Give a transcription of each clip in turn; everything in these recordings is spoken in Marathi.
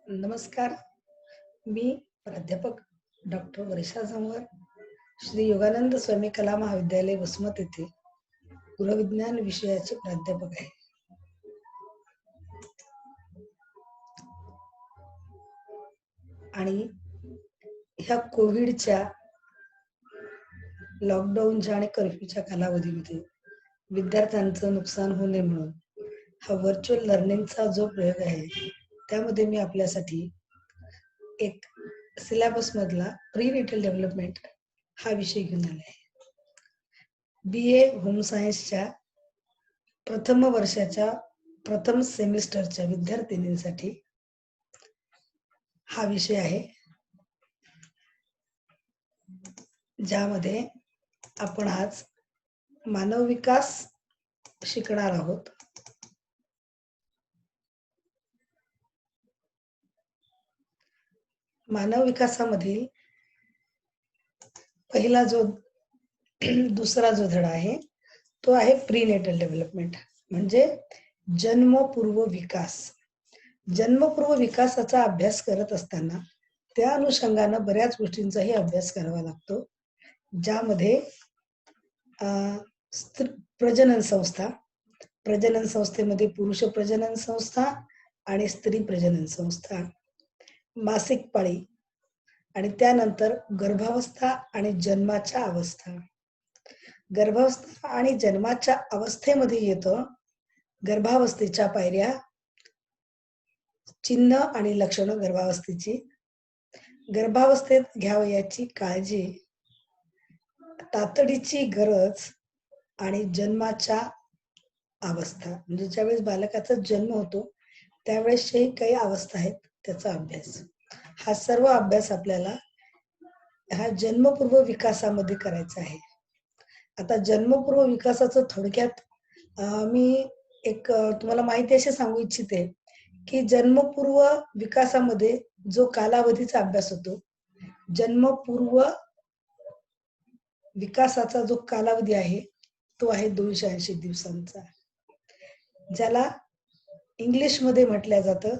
नमस्कार. मी प्राध्यापक डॉक्टर वर्षा झंवर, श्री योगानंद स्वामी कला महाविद्यालय वसमत येथे गृहविज्ञान विषयाचे प्राध्यापक आहे. आणि ह्या कोविडच्या लॉकडाऊनच्या आणि कर्फ्यूच्या कालावधीमध्ये विद्यार्थ्यांचं नुकसान होऊ नये म्हणून हा व्हर्च्युअल लर्निंगचा जो प्रयोग आहे त्यामध्ये मी आपल्यासाठी एक सिलेबस मधला प्रीनेटल डेव्हलपमेंट हा विषय घेऊन आले आहे. BA होम सायन्सच्या प्रथम वर्षाच्या प्रथम सेमिस्टरच्या विद्यार्थिनींसाठी हा विषय आहे, ज्यामध्ये आपण आज मानव विकास शिकणार आहोत. मानव विकासामधील पहिला जो दुसरा जो धडा आहे तो आहे प्रीनेटल डेव्हलपमेंट, म्हणजे जन्मपूर्व विकास. जन्मपूर्व विकासाचा अभ्यास करत असताना त्या अनुषंगानं बऱ्याच गोष्टींचाही अभ्यास करावा लागतो, ज्यामध्ये प्रजनन संस्था, प्रजनन संस्थेमध्ये पुरुष प्रजनन संस्था आणि स्त्री प्रजनन संस्था, मासिक पाळी आणि त्यानंतर गर्भावस्था आणि जन्माच्या अवस्था. गर्भावस्था आणि जन्माच्या अवस्थेमध्ये येतं गर्भावस्थेच्या पायऱ्या, चिन्ह आणि लक्षणं गर्भावस्थेची, गर्भावस्थेत घ्यावयाची काळजी, तातडीची गरज आणि जन्माच्या अवस्था, म्हणजे ज्यावेळेस बालकाचा जन्म होतो त्यावेळेस काही अवस्था आहेत त्याचा अभ्यास. हा सर्व अभ्यास आपल्याला हा जन्मपूर्व विकासामध्ये करायचा आहे. आता जन्मपूर्व विकासाचं थोडक्यात मी एक तुम्हाला माहिती अशी सांगू इच्छिते की जन्मपूर्व विकासामध्ये जो कालावधीचा अभ्यास होतो, जन्मपूर्व विकासाचा जो कालावधी आहे तो आहे 280 दिवसांचा, ज्याला इंग्लिश मध्ये म्हटलं जातं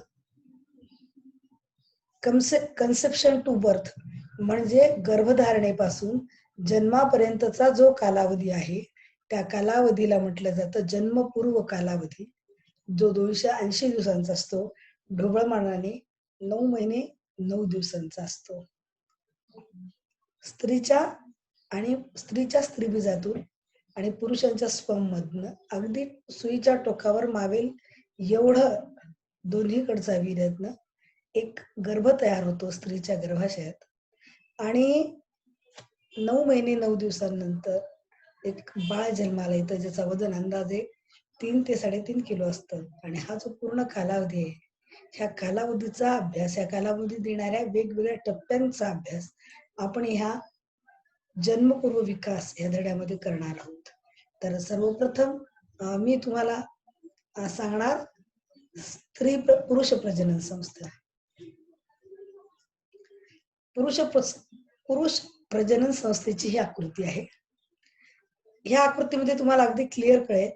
कन्सेप्शन टू बर्थ, म्हणजे गर्भधारणेपासून जन्मापर्यंतचा जो कालावधी आहे त्या कालावधीला म्हटलं जातं जन्मपूर्व कालावधी, जो 280 दिवसांचा असतो. ढोबळमानाने 9 महिने 9 दिवसांचा असतो. स्त्रीच्या स्त्रीबीजातून आणि पुरुषांच्या स्पर्म मधनं अगदी सुईच्या टोकावर मावेल एवढं दोन्हीकडचा वीर्यातनं एक गर्भ तयार होतो स्त्रीच्या गर्भाशयात, आणि 9 महिने 9 दिवसांनंतर एक बाळ जन्माला येतं, ज्याचं वजन अंदाजे 3 ते 3.5 किलो असतं. आणि हा जो पूर्ण कालावधी आहे, ह्या कालावधीचा अभ्यास, ह्या कालावधीत येणाऱ्या वेगवेगळ्या टप्प्यांचा अभ्यास आपण ह्या जन्मपूर्व विकास या धड्यामध्ये करणार आहोत. तर सर्वप्रथम मी तुम्हाला सांगणार पुरुष प्रजनन संस्था. पुरुष प्रजनन संस्थेची ही आकृती आहे. ह्या आकृतीमध्ये तुम्हाला अगदी क्लिअर कळेल,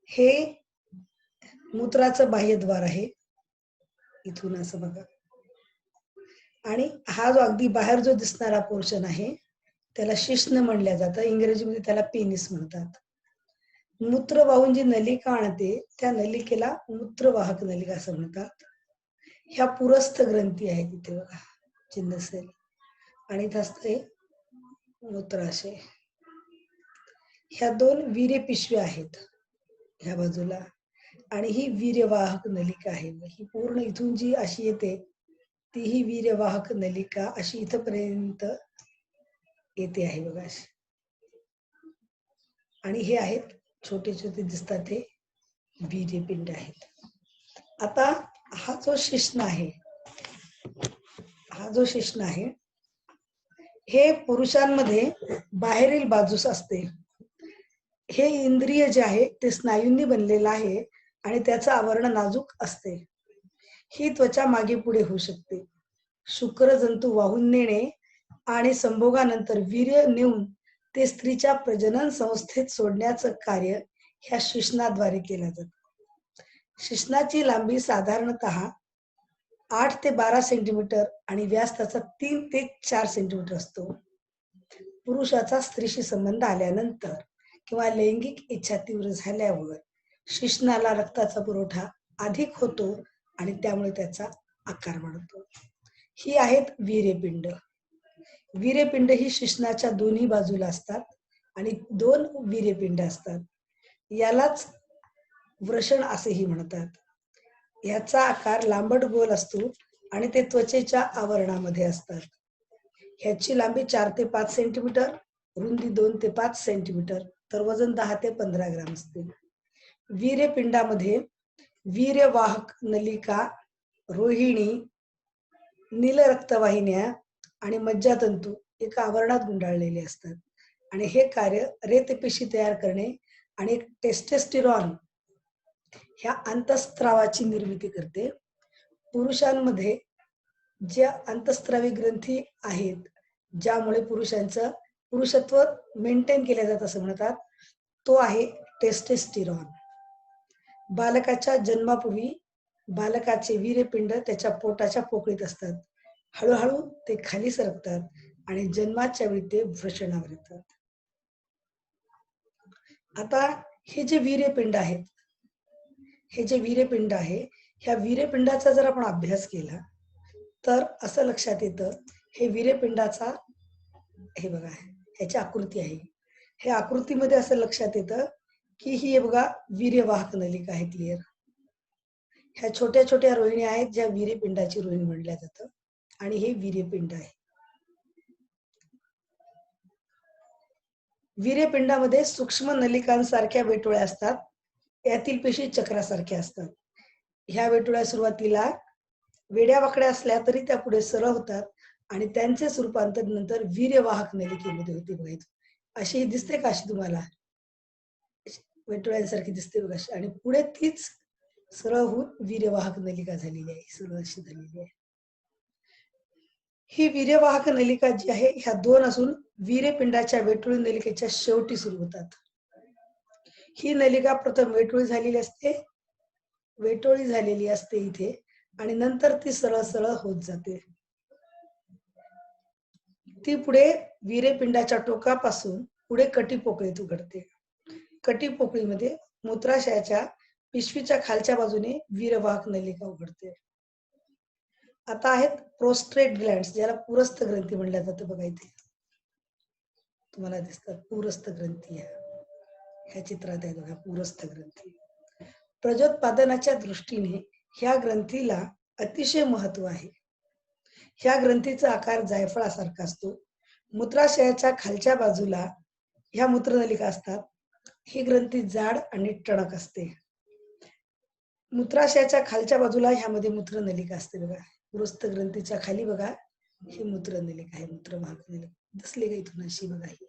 हे मूत्राचं बाह्यद्वार आहे, इथून असं बघा, आणि हा जो अगदी बाहेर जो दिसणारा पोर्शन आहे त्याला शिश्न म्हणलं जातं, इंग्रजीमध्ये त्याला पेनिस म्हणतात. मूत्र वाहून जी नलिका आणते त्या नलिकेला मूत्रवाहक नलिका असं म्हणतात. ह्या पुरस्थ ग्रंथी आहे तिथे बघा, चिन्ह असेल, आणि इथं असते मूत्राशय. ह्या 2 वीर्य पिशव्या आहेत ह्या बाजूला, आणि ही वीर्यवाहक नलिका आहे. ही पूर्ण इथून जी अशी येते ती ही वीर्यवाहक नलिका अशी इथपर्यंत येते आहे बघा अशी. आणि हे आहेत छोटे छोटे दिसतात हे वीर्यपिंड आहेत. आता हा जो शिश्न आहे हे पुरुषांमध्ये बाहेरील बाजूस असते. हे इंद्रिय जे आहे ते स्नायूंनी बनलेलं आहे आणि त्याचं आवरण नाजूक असते. ही त्वचा मागे पुढे होऊ शकते. शुक्रजंतू वाहून नेणे आणि संभोगानंतर वीर्य नेऊन ते स्त्रीच्या प्रजनन संस्थेत सोडण्याचं कार्य ह्या शिश्नाद्वारे केलं जातं. शिश्नाची लांबी साधारणतः 8 ते 12 सेंटीमीटर आणि व्यास त्याचा 3 ते 4 सेंटीमीटर असतो. पुरुषाचा स्त्रीशी संबंध आल्यानंतर किंवा लैंगिक इच्छा तीव्र झाल्यावर शिश्नाला रक्ताचा पुरवठा अधिक होतो आणि त्यामुळे त्याचा आकार वाढतो. ही आहेत वीर्यपिंड. वीर्यपिंड ही शिश्नाच्या दोन्ही बाजूला असतात आणि 2 वीर्यपिंड असतात. यालाच वृषण असेही म्हणतात. याचा आकार लांबट गोल असतो आणि ते त्वचेच्या आवरणामध्ये असतात. ह्याची लांबी 4 ते 5 सेंटीमीटर, रुंदी 2 ते 5 सेंटीमीटर, तर वजन 10 ते 15 ग्राम असते. वीर्यपिंडामध्ये वीर्यवाहक नलिका, रोहिणी, नील रक्तवाहिन्या आणि मज्जातंतू एका आवरणात गुंडाळलेले असतात आणि हे कार्य रेतपेशी तयार करणे आणि टेस्टोस्टेरॉन ह्या अंतःस्त्रावाची निर्मिती करते. पुरुषांमध्ये ज्या अंतःस्रावी ग्रंथी आहेत, ज्यामुळे पुरुषत्व मेंटेन केले जात असं म्हणतात, तो आहे टेस्टोस्टेरॉन. बालकाच्या जन्मापूर्वी बालकाचे वीर्यपिंड त्याच्या पोटाच्या पोकळीत असतात. हळूहळू ते खाली सरकतात आणि जन्माच्या वेळी ते वृषणावर येतात. आता हे जे वीर्यपिंड आहेत, हे जे वीर्यपिंड आहे, ह्या वीर्यपिंडाचा जर आपण अभ्यास केला तर असं लक्षात येतं, हे वीर्यपिंडाचा, हे बघा ह्याची आकृती आहे. हे आकृतीमध्ये असं लक्षात येतं की ही बघा वीर्यवाहक नलिका आहे. क्लिअर. ह्या छोट्या छोट्या रोहिणी आहेत, ज्या वीर्यपिंडाची रोहिणी म्हणल्या जातं आणि हे वीर्यपिंड आहे. वीर्यपिंडामध्ये सूक्ष्म नलिकांसारख्या वेटोळ्या असतात. यातील पेशी चक्रासारख्या असतात. ह्या वेटोळ्या सुरुवातीला वेड्या वाकड्या असल्या तरी त्या पुढे सरळ होतात आणि त्यांचे रूपांतर नंतर वीर्यवाहक नलिकेमध्ये होते. बघायचं अशी दिसते का? अशी तुम्हाला वेटोळ्यांसारखी दिसते बघा, आणि पुढे तीच सरळ होऊन वीर्यवाहक नलिका झालेली आहे, सरळ अशी झालेली आहे. ही वीर्यवाहक नलिका जी आहे, ह्या 2 असून वीर्यपिंडाच्या वेटोळी नलिकेच्या शेवटी सुरू होतात. ही नलिका प्रथम वेटोळी झालेली असते इथे आणि नंतर ती सरळ सरळ होत जाते. ती पुढे वीर्यपिंडाच्या टोकापासून पुढे कटीपोकळीत उघडते. कटीपोकळीमध्ये मूत्राशयाच्या पिशवीच्या खालच्या बाजूने वीर्यवाहक नलिका उघडते. आता आहेत प्रोस्टेट ग्लँड्स, ज्याला पुरस्थ ग्रंथी म्हणल्या जातं. बघा इथे तुम्हाला दिसतात पुरस्थ ग्रंथी. ह्या चित्रात आहे बघा पुरस्थ ग्रंथी. प्रजोत्पादनाच्या दृष्टीने ह्या ग्रंथीला अतिशय महत्व आहे. ह्या ग्रंथीचा आकार जायफळासारखा असतो. मूत्राशयाच्या खालच्या बाजूला ह्या मूत्रनलिका असतात. ही ग्रंथी जाड आणि टणक असते. मूत्राशयाच्या खालच्या बाजूला ह्यामध्ये मूत्रनलिका असते. बघा पुरस्थ ग्रंथीच्या खाली बघा ही मूत्रनलिका आहे, मूत्रवाहक नलिका दिसली का इथून? अशी बघा ही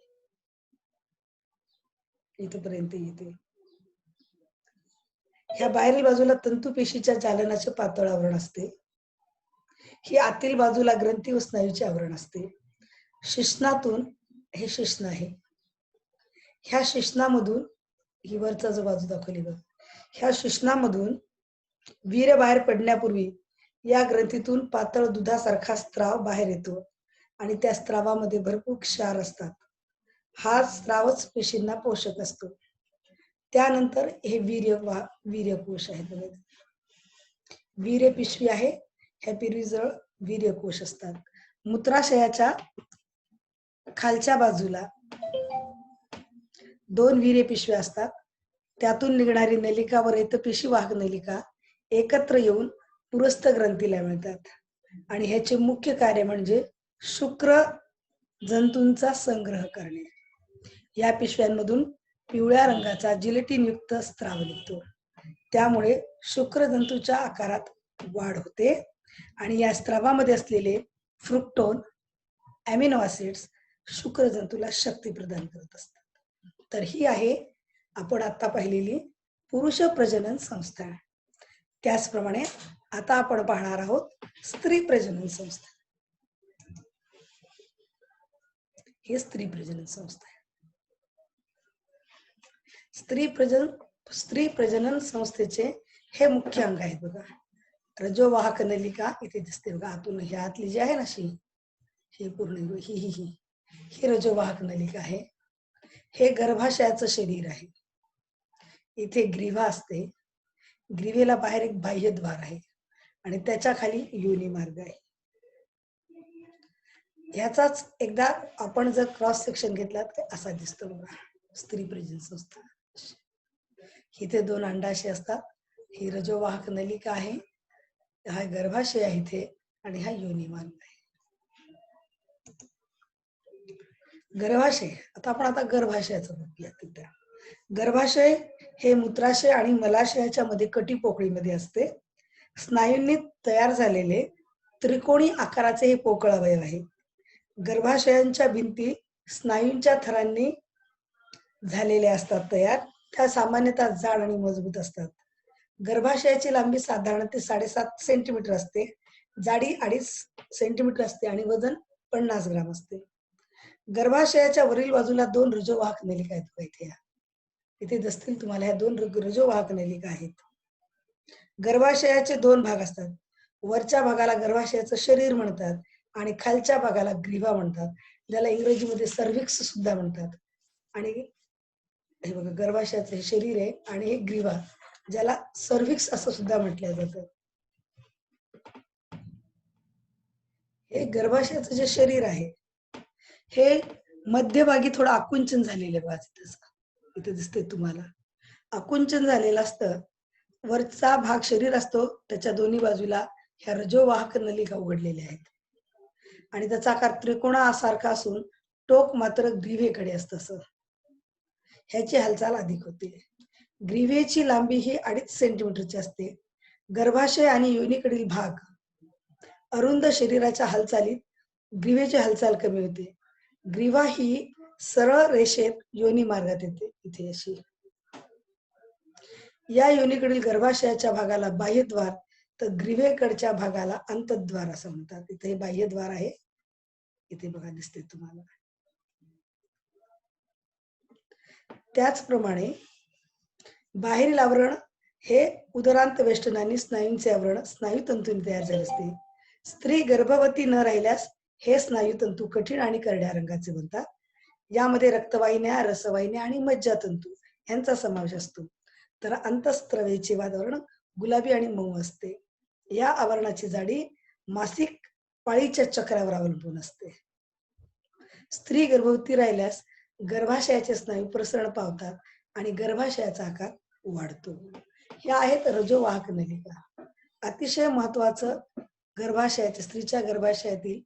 इथपर्यंत येते. ह्या बाहेरील बाजूला तंतुपेशीच्या चालनाचे पातळ आवरण असते. ही आतील बाजूला ग्रंथी व स्नायूचे आवरण असते. शिश्नातून, हे शिश्न आहे, ह्या शिश्नामधून, ही वरचा जो बाजू दाखवली बघ, ह्या शिश्नामधून वीर्य बाहेर पडण्यापूर्वी या ग्रंथीतून पातळ दुधासारखा स्त्राव बाहेर येतो आणि त्या स्त्रावामध्ये भरपूर क्षार असतात. हा स्त्रावच पेशींना पोषक असतो. त्यानंतर हे वीर्यकोश आहेत. वीर्य पिशवी आहे, ह्या पिशवीजवळ वीर्यकोश असतात. मूत्राशयाच्या खालच्या बाजूला 2 वीर्य पिशव्या असतात. त्यातून निघणारी नलिका व रेतपेशी वाहक नलिका एकत्र येऊन पुरस्थ ग्रंथीला मिळतात आणि ह्याचे मुख्य कार्य म्हणजे शुक्र जंतूंचा संग्रह करणे. या पिशव्यांमधून पिवळ्या रंगाचा जिलेटिन युक्त स्त्राव निघतो. त्यामुळे शुक्रजंतूच्या आकारात वाढ होते आणि या स्त्रावामध्ये असलेले फ्रुक्टोन, अमिनो ऍसिड्स शुक्रजंतूला शक्ती प्रदान करत असतात. तर ही आहे आपण आता पाहिलेली पुरुष प्रजनन संस्था. त्याचप्रमाणे आता आपण पाहणार आहोत स्त्री प्रजनन संस्था. ही स्त्री प्रजनन संस्था आहे. स्त्री प्रजनन संस्थेचे हे मुख्य अंग आहेत. बघा रजोवाहक नलिका इथे दिसते बघा, आतून ही आतली जी आहे ना अशी, ही पूर्ण ही रजोवाहक नलिका आहे. हे गर्भाशयाचं शरीर आहे. इथे ग्रीवा असते, ग्रीवेला बाहेर एक बाह्यद्वार आहे आणि त्याच्या खाली योनी मार्ग आहे. ह्याचाच एकदा आपण जर क्रॉस सेक्शन घेतला तर असा दिसतो बघा, स्त्री प्रेझेन्स असतं. इथे 2 अंडाशय असतात. ही रजोवाहक नलिका आहे, हा गर्भाशय आहे इथे आणि हा योनी मार्ग आहे. गर्भाशय, आता गर्भाशयाचं बघूया. तिथे गर्भाशय हे मूत्राशय आणि मलाशयाच्या मध्ये कटीपोकळीमध्ये असते. स्नायूंनी तयार झालेले त्रिकोणी आकाराचे हे पोकळ अवयव आहे. गर्भाशयांच्या भिंती स्नायूंच्या थरांनी झालेल्या असतात तयार. त्या सामान्यतः जाड आणि मजबूत असतात. गर्भाशयाची लांबी साधारण ते 7.5 सेंटीमीटर असते, जाडी 2.5 सेंटीमीटर असते आणि वजन 50 ग्राम असते. गर्भाशयाच्या वरील बाजूला 2 रजोवाहक नलिका आहेत. इथे दिसतील तुम्हाला, ह्या 2 रजोवाहक नलिका आहेत. गर्भाशयाचे 2 भाग असतात. वरच्या भागाला गर्भाशयाचं शरीर म्हणतात आणि खालच्या भागाला ग्रीवा म्हणतात, ज्याला इंग्रजीमध्ये सर्व्हिक्स सुद्धा म्हणतात. आणि हे बघा, गर्भाशयाचं हे शरीर आहे आणि हे ग्रीवा, ज्याला सर्व्हिक्स असं सुद्धा म्हटलं जातं. हे गर्भाशयाचं जे शरीर आहे हे मध्यभागी थोडं आकुंचन झालेलं बघा, इथे दिसते तुम्हाला, आकुंचन झालेलं असतं. वरचा भाग शरीर असतो, त्याच्या दोन्ही बाजूला ह्या रजोवाहक नलिका उघडलेल्या आहेत आणि त्याचा आकार त्रिकोणासारखा असून टोक मात्र ग्रीवेकडे असतं. ह्याची हालचाल अधिक होते. ग्रीवेची लांबी ही 2.5 सेंटीमीटरची असते. गर्भाशय आणि योनीकडील भाग अरुंद शरीराच्या हालचालीत ग्रीवेची हालचाल कमी होते. ग्रीवा ही सरळ रेषेत योनी मार्गात येते. इथे अशी या योनीकडील गर्भाशयाच्या भागाला बाह्यद्वार तर ग्रीवेकडच्या भागाला अंतद्वार असं म्हणतात. इथे बाह्यद्वार आहे, इथे बघा दिसते तुम्हाला. त्याचप्रमाणे बाहेरील आवरण हे उदरांत वेष्टनाने स्नायूंचे आवरण स्नायुतंतूंनी तयार झाले असते. स्त्री गर्भवती न राहिल्यास हे स्नायुतंतू कठीण आणि करड्या रंगाचे बनतात. यामध्ये रक्तवाहिन्या, रसवाहिन्या आणि मज्जातंतू यांचा समावेश असतो. तर अंतस्त्रवेचे वातावरण गुलाबी आणि मऊ असते. या आवरणाची जाडी मासिक पाळीच्या चक्रावर अवलंबून असते. स्त्री गर्भवती राहिल्यास गर्भाशयाचे स्नायू प्रसरण पावतात आणि गर्भाशयाचा आकार वाढतो. ह्या आहेत रजोवाहक नलिका. अतिशय महत्वाचं गर्भाशयाच्या, स्त्रीच्या गर्भाशयातील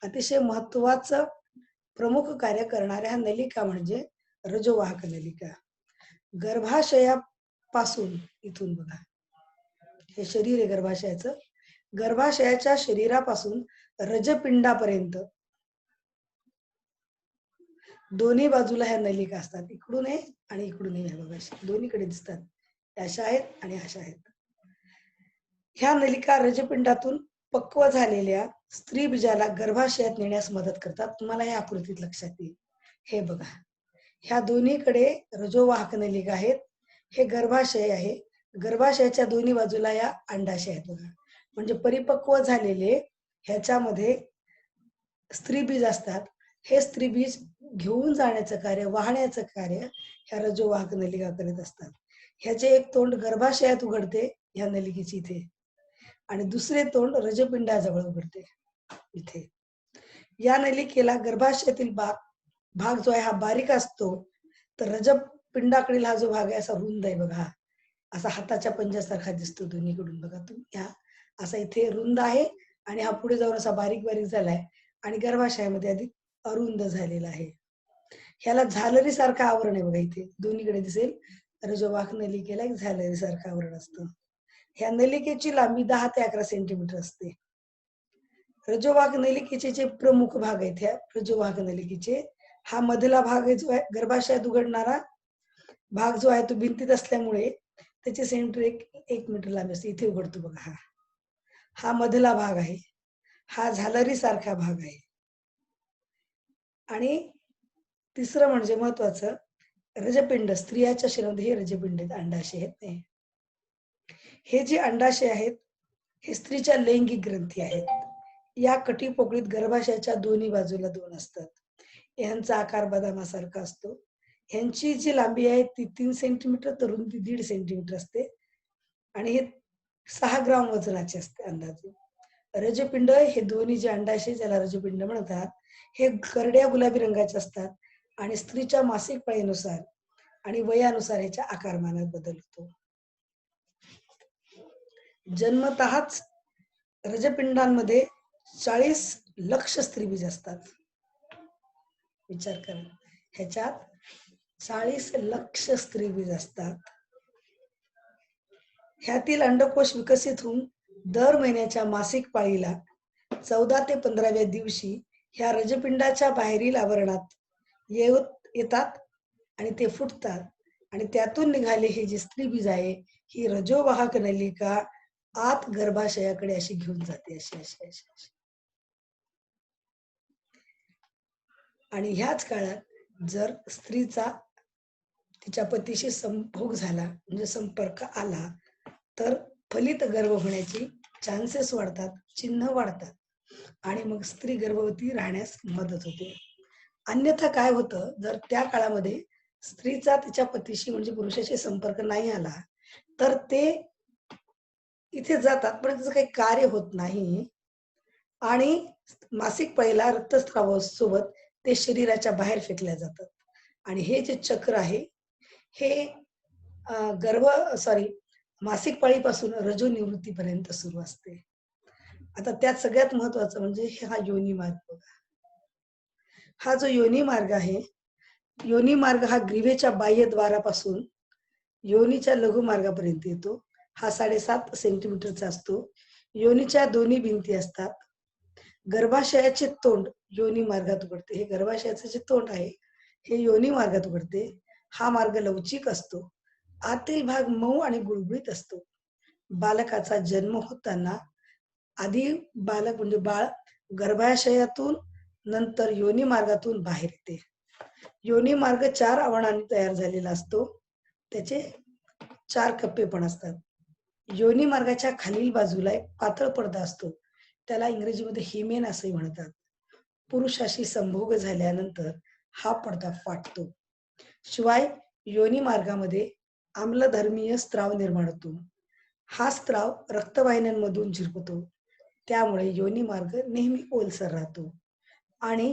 अतिशय महत्वाचं प्रमुख कार्य करणाऱ्या नलिका म्हणजे रजोवाहक नलिका. गर्भाशयापासून, इथून बघा हे शरीर आहे गर्भाशयाचं, गर्भाशयाच्या शरीरापासून रजपिंडापर्यंत दोन्ही बाजूला ह्या नलिका असतात. इकडून आहे आणि इकडून आहे बघा, दोन्हीकडे दिसतात. अशा आहेत आणि अशा आहेत. ह्या नलिका रजपिंडातून पक्व झालेल्या स्त्री बीजाला गर्भाशयात नेण्यास मदत करतात. तुम्हाला या आकृतीत लक्षात येईल. हे बघा, ह्या दोन्हीकडे रजोवाहक नलिका आहेत. हे गर्भाशय आहे, गर्भाशयाच्या दोन्ही बाजूला या अंडाशय आहेत बघा. म्हणजे परिपक्व झालेले ह्याच्यामध्ये स्त्रीबीज असतात. हे स्त्रीबीज घेऊन जाण्याचं कार्य, वाहण्याचं कार्य ह्या रजोवाहक नलिका करीत असतात. ह्याचे एक तोंड गर्भाशयात उघडते ह्या नलिकेची इथे, आणि दुसरे तोंड रजपिंडाजवळ उघडते इथे. या नलिकेला गर्भाशयातील भाग जो आहे हा बारीक असतो, तर रजपिंडाकडील हा जो भाग आहे असा रुंद आहे बघा, असा हाताच्या पंजासारखा दिसतो दोन्हीकडून बघा तुम्ही. हा असा इथे रुंद आहे आणि हा पुढे जाऊन असा बारीक बारीक झालाय आणि गर्भाशयामध्ये अधिक अरुंद झालेला आहे. ह्याला झालरी सारखं आवरण आहे बघा, इथे दोन्हीकडे दिसेल. रजोवाहक नलिकेला एक झालरी सारखं आवरण असतं. ह्या नलिकेची लांबी 10 ते 11 सेंटीमीटर असते. रजोवाहक नलिकेचे जे प्रमुख भाग आहेत ह्या रजोवाहक नलिकेचे, हा मधला भाग जो आहे गर्भाशयात उघडणारा भाग जो आहे तो भिंतीत असल्यामुळे त्याचे सेंटर 1 मीटर लांबी असते. इथे उघडतो बघा, हा मधला भाग आहे, हा झालरी सारखा भाग आहे. आणि तिसरं म्हणजे महत्वाचं, रजपिंड, स्त्रियाच्या शरीरामध्ये हे रजपिंड आहेत, अंडाशय आहेत. हे जे अंडाशय आहेत हे स्त्रीच्या लैंगिक ग्रंथी आहेत. या कटीपोकळीत गर्भाशयाच्या दोन्ही बाजूला 2 असतात. यांचा आकार बदामासारखा असतो. ह्यांची जी लांबी आहे ती 3 सेंटीमीटर तर रुंदी 1.5 सेंटीमीटर असते आणि हे 6 ग्राम वजनाचे असते अंदाजे. रजपिंड हे दोन्ही जे अंडाशय ज्याला रजपिंड म्हणतात, हे करड्या गुलाबी रंगाचे असतात आणि स्त्रीच्या मासिक पाळीनुसार आणि वयानुसार ह्याच्या आकारमानात बदल होतो. जन्मतःच रजपिंडांमध्ये 40 लक्ष स्त्रीबीज असतात. विचार करा, ह्याच्यात 40 लक्ष स्त्रीबीज असतात. ह्यातील अंडकोश विकसित होऊन दर महिन्याच्या मासिक पाळीला 14 ते 15व्या दिवशी ह्या रजपिंडाच्या बाहेरील आवरणात येतात आणि ते फुटतात आणि त्यातून निघाले हे जे स्त्रीबीज आहे ही रजोवाहक नलिका आत गर्भाशयाकडे अशी घेऊन जाते अशी अशी अशी अशी. आणि ह्याच काळात जर स्त्रीचा तिच्या पतीशी संभोग झाला म्हणजे संपर्क आला तर फलित गर्भ होण्याची चान्सेस वाढतात, चिन्ह वाढतात आणि मग स्त्री गर्भवती राहण्यास मदत होते. अन्यथा काय होतं, जर त्या काळामध्ये स्त्रीचा तिच्या पतीशी म्हणजे पुरुषाशी संपर्क नाही आला तर ते इथे जातात पण त्याचं काही कार्य होत नाही आणि मासिक पाळीला रक्तस्रावासोबत ते शरीराच्या बाहेर फेकल्या जातात आणि हे जे चक्र आहे हे मासिक पाळीपासून रजो निवृत्तीपर्यंत सुरू असते. आता त्यात सगळ्यात महत्वाचं म्हणजे हा योनी मार्ग बघा. हा जो योनी मार्ग आहे, योनी मार्ग हा ग्रीवेच्या बाह्यद्वारापासून योनीच्या लघु मार्गापर्यंत येतो. हा 7.5 सेंटीमीटरचा असतो. योनीच्या दोन्ही भिंती असतात. गर्भाशयाचे तोंड योनी मार्गात उघडते. हे गर्भाशयाचे जे तोंड आहे हे योनी मार्गात उघडते. हा मार्ग लवचिक असतो. आतील भाग मऊ आणि गुळगुळीत असतो. बालकाचा जन्म होताना आधी बालक म्हणजे बाळ गर्भाशयातून नंतर योनी मार्गातून बाहेर येते. योनी मार्ग 4 आवरणांनी तयार झालेला असतो. त्याचे 4 कप्पे पण असतात. योनी मार्गाच्या खालील बाजूला एक पातळ पडदा असतो. त्याला इंग्रजीमध्ये हिमेन असे म्हणतात. पुरुषाशी संभोग झाल्यानंतर हा पडदा फाटतो. शिवाय योनी मार्गामध्ये आम्लधर्मीय स्त्राव निर्माण होतो. हा स्त्राव रक्तवाहिन्यांमधून झिरपतो. त्यामुळे योनी मार्ग नेहमी ओलसर राहतो आणि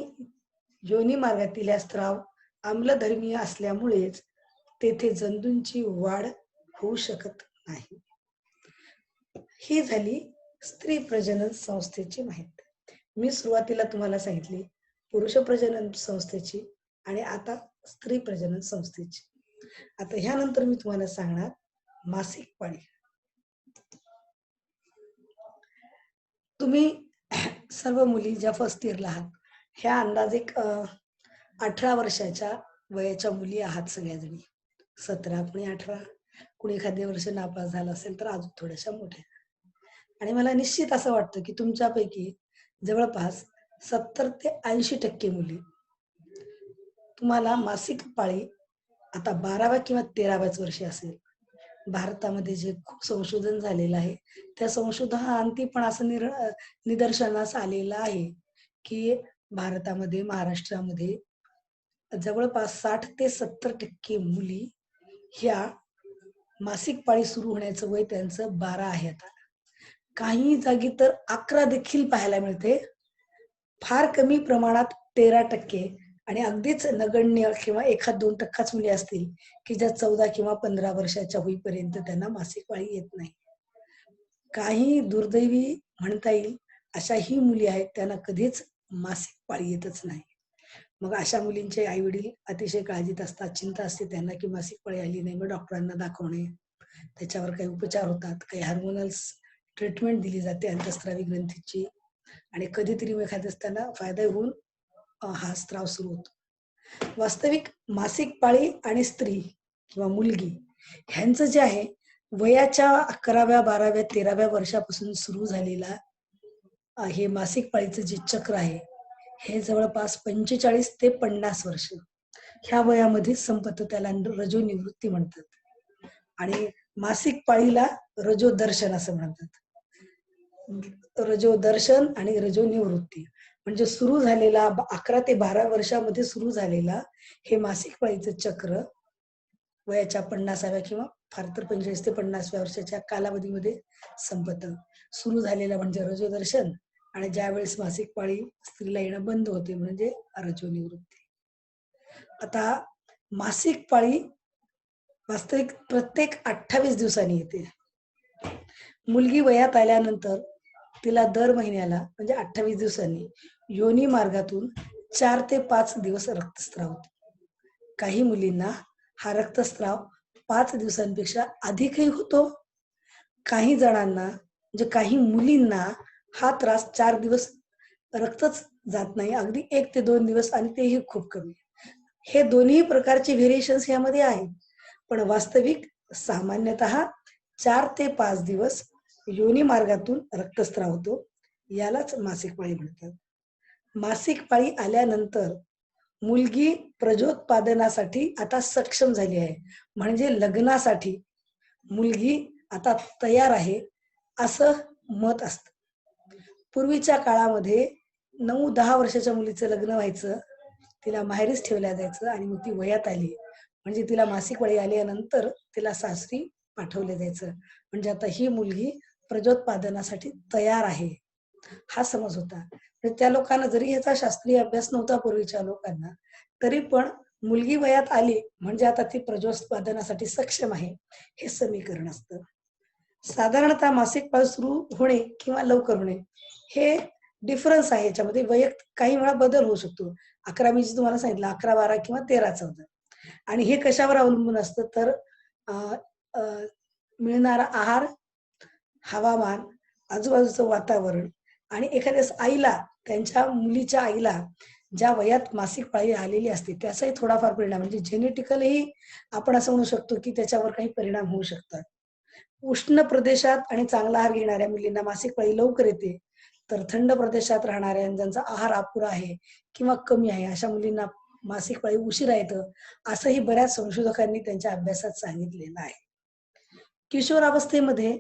योनी मार्गातील हा स्त्राव आम्लधर्मीय असल्यामुळेच तेथे जंतूंची वाढ होऊ शकत नाही. ही झाली स्त्री प्रजनन संस्थेची माहिती. मी सुरुवातीला तुम्हाला सांगितली पुरुष प्रजनन संस्थेची आणि आता स्त्री प्रजनन संस्थेची. आता ह्यानंतर मी तुम्हाला सांगणार मासिक पाळी. तुम्ही सर्व मुली ज्या फर्स्ट इयरला आहात ह्या अंदाजे 18 वर्षाच्या वयाच्या मुली आहात सगळ्याजणी. 17 कोणी 18, कोणी एखाद्या वर्ष नापास झाला असेल तर अजून थोड्याशा मोठ्या. आणि मला निश्चित असं वाटतं की तुमच्यापैकी जवळपास 70 ते 80% मुली तुम्हाला मासिक पाळी आता 12व्या किंवा 13व्याच वर्षी असेल. भारतामध्ये जे खूप संशोधन झालेलं आहे त्या संशोधनाअंती पण असं निदर्शनास आलेलं आहे की भारतामध्ये महाराष्ट्रामध्ये जवळपास 60 ते 70% मुली ह्या मासिक पाळी सुरू होण्याचं वय त्यांचं 12 आहे. आता काही जागी तर 11 देखील पाहायला मिळते. फार कमी प्रमाणात 13% आणि अगदीच नगण्य किंवा 1-2% मुली असतील की ज्या 14 किंवा 15 वर्षाच्या होईपर्यंत त्यांना मासिक पाळी येत नाही. काही दुर्दैवी म्हणता येईल अशा ही मुली आहेत त्यांना कधीच मासिक पाळी येतच नाही. मग अशा मुलींचे आई वडील अतिशय काळजीत असतात, चिंता असते त्यांना की मासिक पाळी आली नाही. मग डॉक्टरांना दाखवणे, त्याच्यावर काही उपचार होतात, काही हार्मोनल्स ट्रीटमेंट दिली जाते अंतस्त्रावी ग्रंथीची आणि कधीतरी एखाद्यास त्यांना फायदा होऊन हा स्त्राव सुरू होतो. वास्तविक मासिक पाळी आणि स्त्री किंवा मुलगी ह्यांचं जे आहे वयाच्या 11व्या 12व्या 13व्या वर्षापासून सुरू झालेला हे मासिक पाळीचं जे चक्र आहे हे जवळपास 45 ते 50 वर्ष ह्या वयामध्ये संपत. त्याला रजो निवृत्ती म्हणतात आणि मासिक पाळीला रजो दर्शन असं म्हणतात. रजो दर्शन आणि रजो निवृत्ती. म्हणजे सुरू झालेला 11 ते 12 वर्षामध्ये सुरू झालेला हे मासिक पाळीचं चक्र वयाच्या 50व्या किंवा फार तर 45 ते 50व्या वर्षाच्या कालावधीमध्ये संपतं. सुरू झालेलं म्हणजे रजोदर्शन आणि ज्यावेळेस मासिक पाळी स्त्रीला येणं बंद होते म्हणजे रजोनिवृत्ती. आता मासिक पाळी वास्तविक प्रत्येक 28 दिवसांनी येते. मुलगी वयात आल्यानंतर तिला दर महिन्याला म्हणजे 28 दिवसांनी योनी मार्गातून 4 ते 5 दिवस रक्तस्राव होतो. काही मुलींना हा रक्तस्राव 5 दिवसांपेक्षा अधिकही होतो. काही जणांना म्हणजे काही मुलींना हा त्रास 4 दिवस रक्तच जात नाही, अगदी 1 ते 2 दिवस आणि तेही खूप कमी. हे दोन्ही प्रकारचे व्हेरिएशन्स यामध्ये आहेत. पण वास्तविक सामान्यतः 4 ते 5 दिवस योनी मार्गातून रक्तस्राव होतो. यालाच मासिक पाळी म्हणतात. मासिक पाळी आल्यानंतर मुलगी प्रजोत्पादनासाठी आता सक्षम झाली आहे. म्हणजे लग्नासाठी मुलगी आता तयार आहे असं मत असतं. पूर्वीच्या काळामध्ये 9-10 वर्षाच्या मुलीचं लग्न व्हायचं, तिला माहेरीच ठेवल्या जायचं आणि मग ती वयात आली म्हणजे तिला मासिक पाळी आल्यानंतर तिला सासरी पाठवले जायचं. म्हणजे आता ही मुलगी प्रजोत्पादनासाठी तयार आहे हा समज होता. त्या लोकांना जरी याचा शास्त्रीय अभ्यास नव्हता पूर्वीच्या लोकांना, तरी पण मुलगी वयात आली म्हणजे आता ती प्रजोत्पादनासाठी सक्षम आहे हे समीकरण असतं. साधारणतः मासिक पाळी सुरू होणे किंवा लवकर होणे हे डिफरन्स आहे. याच्यामध्ये वैयक्तिक काही वेळा बदल होऊ शकतो. 11 मी जे तुम्हाला सांगितलं 11, 12 किंवा 13, 14 आणि हे कशावर अवलंबून असतं तर अ, अ, मिळणारा आहार, हवामान, आजूबाजूचं वातावरण आणि एखाद्यास आईला त्यांच्या मुलीच्या आईला ज्या वयात मासिक पाळी आलेली असते त्याचाही थोडाफार परिणाम म्हणजे जेनेटिकली आपण असं म्हणू शकतो की त्याच्यावर काही परिणाम होऊ शकतात. उष्ण प्रदेशात आणि चांगला आहार घेणाऱ्या मुलींना मासिक पाळी लवकर येते, तर थंड प्रदेशात राहणाऱ्या ज्यांचा आहार अपुरा आहे किंवा कमी आहे अशा मुलींना मासिक पाळी उशिरा येतं असंही बऱ्याच संशोधकांनी त्यांच्या अभ्यासात सांगितलेलं आहे. किशोरावस्थेमध्ये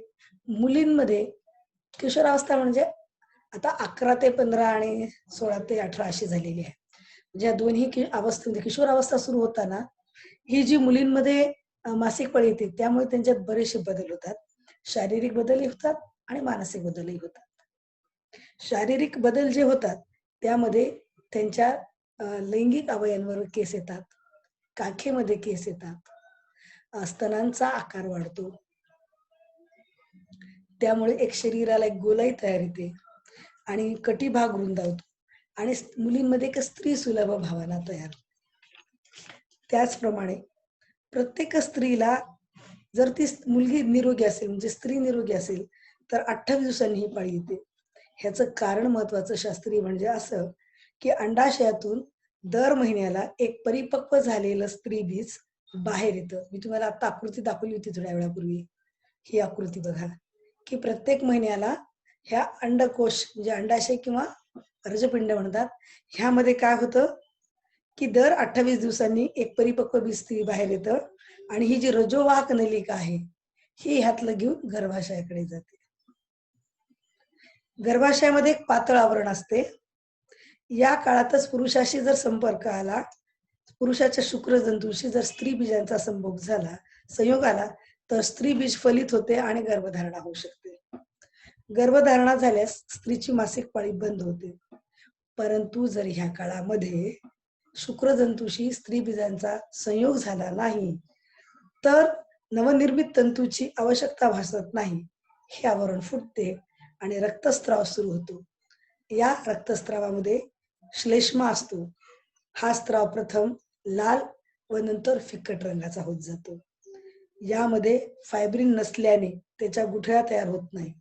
मुलींमध्ये किशोरावस्था म्हणजे आता 11 ते 15 आणि 16 ते 18 अशी झालेली आहे. म्हणजे या दोन्ही अवस्थेमध्ये किशोरावस्था सुरू होताना ही जी मुलींमध्ये मासिक पाळी येते त्यामुळे त्यांच्यात बरेचसे बदल होतात. शारीरिक बदलही होतात आणि मानसिक बदलही होतात. शारीरिक बदल जे होतात त्यामध्ये त्यांच्या लैंगिक अवयवांवर केस येतात, काखेमध्ये केस येतात, स्तनांचा आकार वाढतो. त्यामुळे एक शरीराला एक गोलाई तयार येते आणि कटिभाग रुंदावतो आणि मुलींमध्ये एक स्त्री सुलभ भावना तयार होते. त्याचप्रमाणे प्रत्येक स्त्रीला जर ती मुलगी निरोगी असेल म्हणजे स्त्री निरोगी असेल तर 28 दिवसांनी ही पाळी येते. ह्याचं कारण महत्वाचं शास्त्रीय म्हणजे असं की अंडाशयातून दर महिन्याला एक परिपक्व झालेलं स्त्री बीज बाहेर येतं. मी तुम्हाला आता आकृती दाखवली होती थोड्या वेळापूर्वी. ही आकृती बघा की प्रत्येक महिन्याला ह्या अंडकोश म्हणजे अंडाशय किंवा रजपिंड म्हणतात ह्यामध्ये काय होतं की दर 28 दिवसांनी एक परिपक्व बीज स्त्री बाहेर येतं आणि ही जी रजोवाहक नलिका आहे ही ह्यातलं घेऊन गर्भाशयाकडे जाते. गर्भाशयामध्ये एक पातळ आवरण असते. या काळातच पुरुषाशी जर संपर्क आला, पुरुषाच्या शुक्रजंतूशी जर स्त्री बीजांचा संयोग आला तर स्त्री बीज फलित होते आणि गर्भधारणा होऊ शकते. गर्भधारणा झाल्यास स्त्रीची मासिक पाळी बंद होते. परंतु जर ह्या काळामध्ये शुक्रजंतूशी स्त्री बीजांचा संयोग झाला नाही तर नवनिर्मित तंतूची आवश्यकता भासत नाही. हे आवरण फुटते आणि रक्तस्राव सुरू होतो. या रक्तस्रावामध्ये श्लेष्मा असतो. हा स्त्राव प्रथम लाल व नंतर फिकट रंगाचा होत जातो. यामध्ये फायब्रिन नसल्याने त्याच्या गुठळ्या तयार होत नाही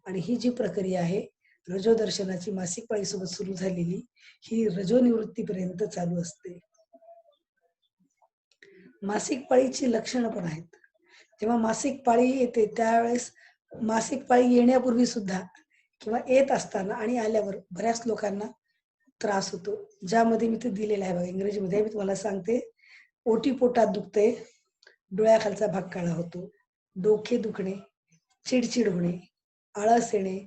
आणि ही जी प्रक्रिया आहे रजोदर्शनाची मासिक पाळीसोबत सुरू झालेली ही रजोनिवृत्तीपर्यंत चालू असते. मासिक पाळीची लक्षणं पण आहेत. जेव्हा मासिक पाळी येते त्यावेळेस मासिक पाळी येण्यापूर्वी सुद्धा किंवा येत असताना आणि आल्यावर बऱ्याच लोकांना त्रास होतो. ज्यामध्ये मी ते दिलेलं आहे बघा इंग्रजीमध्ये मी तुम्हाला सांगते. ओटी पोटात दुखते, डोळ्याखालचा भाग काळा होतो, डोके दुखणे, चिडचिड होणे, आळस येणे,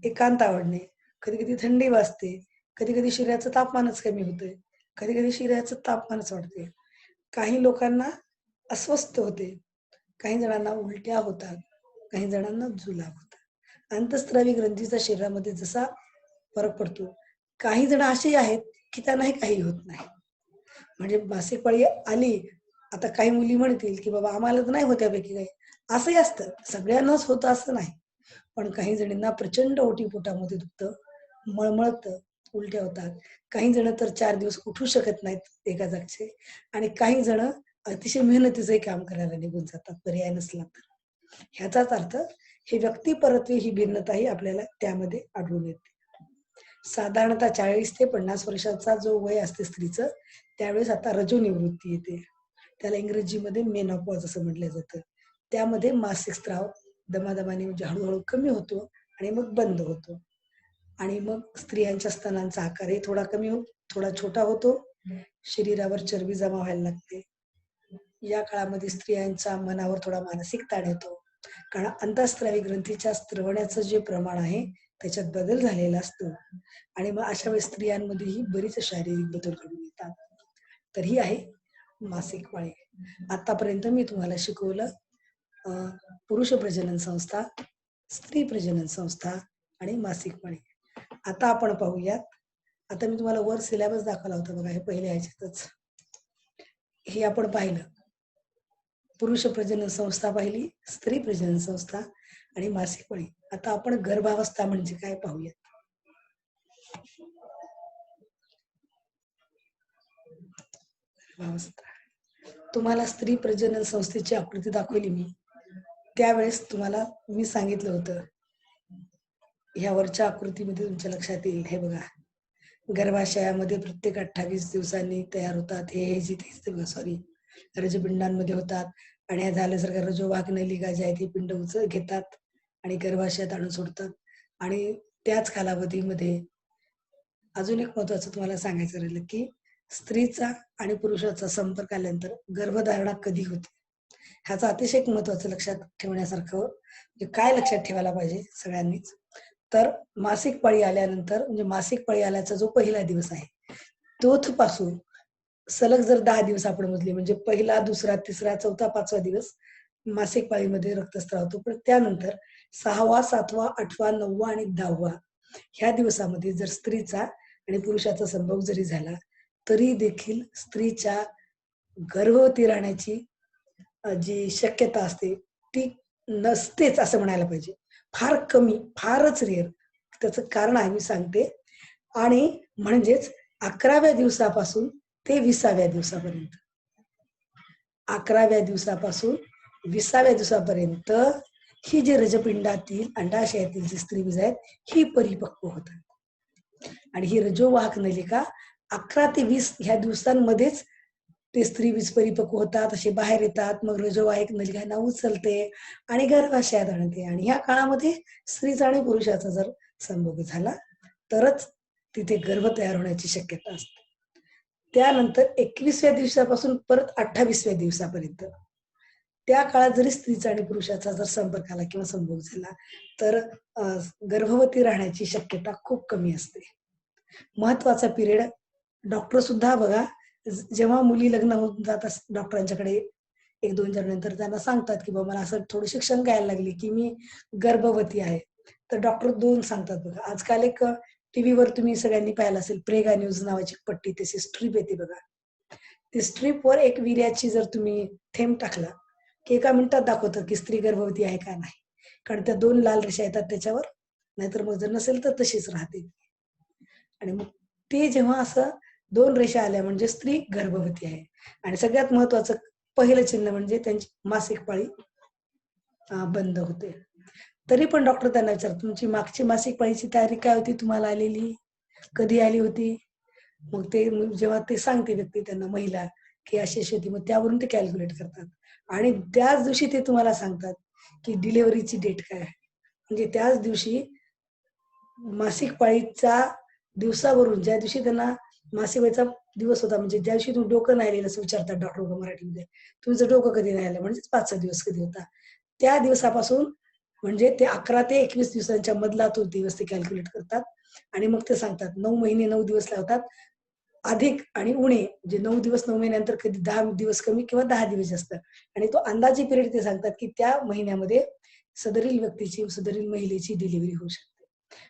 एकांत आवडणे, कधी कधी थंडी वाजते, कधी कधी शरीराचं तापमानच कमी होतंय, कधी कधी शरीराचं तापमानच वाढते, काही लोकांना अस्वस्थ होते, काही जणांना उलट्या होतात, काही जणांना जुलाब होतात. अंतःस्रावी ग्रंथीचा शरीरामध्ये जसा फरक पडतो, काही जण असेही आहेत की त्यांनाही काही होत नाही. म्हणजे मासिक पाळी आली, आता काही मुली म्हणतील की बाबा आम्हाला तर नाही होत यापैकी काही. असंही असतं, सगळ्यांनाच होतं असं नाही. पण काही जणींना प्रचंड ओटीपोटामध्ये दुखतं, मळमळतं, उलट्या होतात. काही जण तर 4 दिवस उठू शकत नाहीत एका जागचे आणि काही जण अतिशय मेहनतीचंही काम करायला निघून जातात पर्याय नसला तर. ह्याचाच अर्थ हे व्यक्तिपरत्वे ही भिन्नताही आपल्याला त्यामध्ये आढळून येते. साधारणतः 40 ते 50 वर्षाचा जो वय असते स्त्रीचं, त्यावेळेस आता रजोनिवृत्ती येते. त्याला इंग्रजीमध्ये मेनोपॉज असं म्हटलं जातं. त्यामध्ये मासिक स्त्राव दमादमाने म्हणजे हळू कमी होतो आणि मग बंद होतो. आणि मग स्त्रियांच्या स्तनांचा आकारही थोडा छोटा होतो. शरीरावर चरबी जमा व्हायला लागते. या काळामध्ये स्त्रियांच्या मनावर थोडा मानसिक ताण येतो. कारण अंतःस्रावी ग्रंथीच्या स्त्रवण्याचं जे प्रमाण आहे त्याच्यात बदल झालेला असतो आणि मग अशा वेळेस स्त्रियांमध्येही बरीच शारीरिक बदल घडून येतात. तर ही आहे मासिक पाळी. आतापर्यंत मी तुम्हाला शिकवलं पुरुष प्रजनन संस्था, स्त्री प्रजनन संस्था आणि मासिक पाळी. आता आपण पाहूयात. आता मी तुम्हाला वर सिलेबस दाखवला होता बघा, हे पहिल्या ह्याच्यातच हे आपण पाहिलं. पुरुष प्रजनन संस्था पाहिली, स्त्री प्रजनन संस्था आणि मासिक पाळी. आता आपण गर्भावस्था म्हणजे काय पाहूयात. तुम्हाला स्त्री प्रजनन संस्थेची आकृती दाखवली मी, त्यावेळेस तुम्हाला मी सांगितलं होतं, ह्या वरच्या आकृतीमध्ये तुमच्या लक्षात येईल. हे बघा, गर्भाशयामध्ये प्रत्येक 28 दिवसांनी तयार होतात हे जी सॉरी रजपिंडांमध्ये होतात आणि हे झाल्यासारखं रजोवाहक नलिका ज्या आहेत ती पिंड घेतात आणि गर्भाशयात आणून सोडतात. आणि त्याच कालावधीमध्ये अजून एक महत्वाचं तुम्हाला सांगायचं राहिलं की स्त्रीचा आणि पुरुषाचा संपर्क आल्यानंतर गर्भधारणा कधी होते, ह्याचं अतिशय एक महत्वाचं लक्षात ठेवण्यासारखं काय लक्षात ठेवायला पाहिजे सगळ्यांनीच. तर मासिक पाळी आल्यानंतर म्हणजे मासिक पाळी आल्याचा जो पहिला दिवस आहे तोथ पासून सलग जर 10 दिवस आपण मोजले म्हणजे पहिला, दुसरा, तिसरा, चौथा, 5वा दिवस मासिक पाळीमध्ये रक्तस्राव होतो. पण त्यानंतर 6वा, 7वा, 8वा, 9वा आणि 10वा ह्या दिवसामध्ये जर स्त्रीचा आणि पुरुषाचा संभोग जरी झाला तरी देखील स्त्रीच्या गर्भवती राहण्याची जी शक्यता असते ती नसतेच असं म्हणायला पाहिजे. फार कमी, फारच रेअर. त्याचं कारण आहे मी सांगते. आणि म्हणजेच 11व्या दिवसापासून ते 20व्या दिवसापर्यंत, 11व्या दिवसापासून 20व्या दिवसापर्यंत ही जी रजपिंडातील अंडाशयातील जी स्त्रीबीज आहेत ही परिपक्व होतात आणि ही रजोवाहक नलिका 11 ते 20 ह्या दिवसांमध्येच ते स्त्रीबीज परिपक्व होतात, असे बाहेर येतात. मग रजोवाहक नलिकांना उचलते आणि गर्भाशयात आणते आणि ह्या काळामध्ये स्त्रीचा आणि पुरुषाचा जर संभोग झाला तरच तिथे गर्भ तयार होण्याची शक्यता असते. त्यानंतर 21व्या दिवसापासून परत 28व्या दिवसापर्यंत त्या काळात जरी स्त्रीचा आणि पुरुषाचा जर संपर्क आला किंवा संभोग झाला तर गर्भवती राहण्याची शक्यता खूप कमी असते. महत्वाचा पिरियड. डॉक्टर सुद्धा बघा, जेव्हा मुली लग्न होऊन जातात डॉक्टरांच्याकडे 1-2 नंतर त्यांना सांगतात की बाबा मला असं थोडी शिक्षण घ्यायला लागली की मी गर्भवती आहे, तर डॉक्टर 2 सांगतात बघा. आजकाल एक टीव्हीवर तुम्ही सगळ्यांनी पाहिलं असेल, प्रेगा न्यूज नावाची पट्टी, त्याची स्ट्रीप येते बघा. ती स्ट्रीपवर एक वीर्याची जर तुम्ही थेंब टाकला की एका मिनिटात दाखवतं की स्त्री गर्भवती आहे का नाही. कारण त्या 2 लाल रेषा येतात त्याच्यावर, नाहीतर मग जर नसेल तर तशीच राहते. आणि मग ते जेव्हा असं 2 रेषा आल्या म्हणजे स्त्री गर्भवती आहे. आणि सगळ्यात महत्वाचं पहिलं चिन्ह म्हणजे त्यांची मासिक पाळी बंद होते. तरी पण डॉक्टर त्यांना विचारतात, तुमची मागची मासिक पाळीची तयारी काय होती तुम्हाला आलेली? कधी आली होती? मग ते जेव्हा ते सांगते व्यक्ती त्यांना, महिला, की अशी होती, मग त्यावरून ते कॅल्क्युलेट करतात आणि त्याच दिवशी ते तुम्हाला सांगतात की डिलिव्हरीची डेट काय आहे. म्हणजे त्याच दिवशी मासिक पाळीचा दिवसावरून, ज्या दिवशी त्यांना मासिक पाळीचा दिवस होता, म्हणजे ज्या दिवशी तुम्ही डोकं नाही आलेलं असं विचारतात डॉक्टर मराठीमध्ये, तुमचं डोकं कधी नाही आलं, म्हणजेच 5वा दिवस कधी होता, त्या दिवसापासून म्हणजे ते 11 ते 21 दिवसांच्या मधला तो दिवस ते कॅल्क्युलेट करतात आणि मग ते सांगतात 9 महिने 9 दिवस लावतात, अधिक आणि उणे म्हणजे 9 दिवस 9 महिन्यानंतर कधी 10 दिवस कमी किंवा 10 दिवस जास्त आणि तो अंदाजे पिरियड ते सांगतात की त्या महिन्यामध्ये सदरील व्यक्तीची सदरील महिलेची डिलिव्हरी होऊ शकते.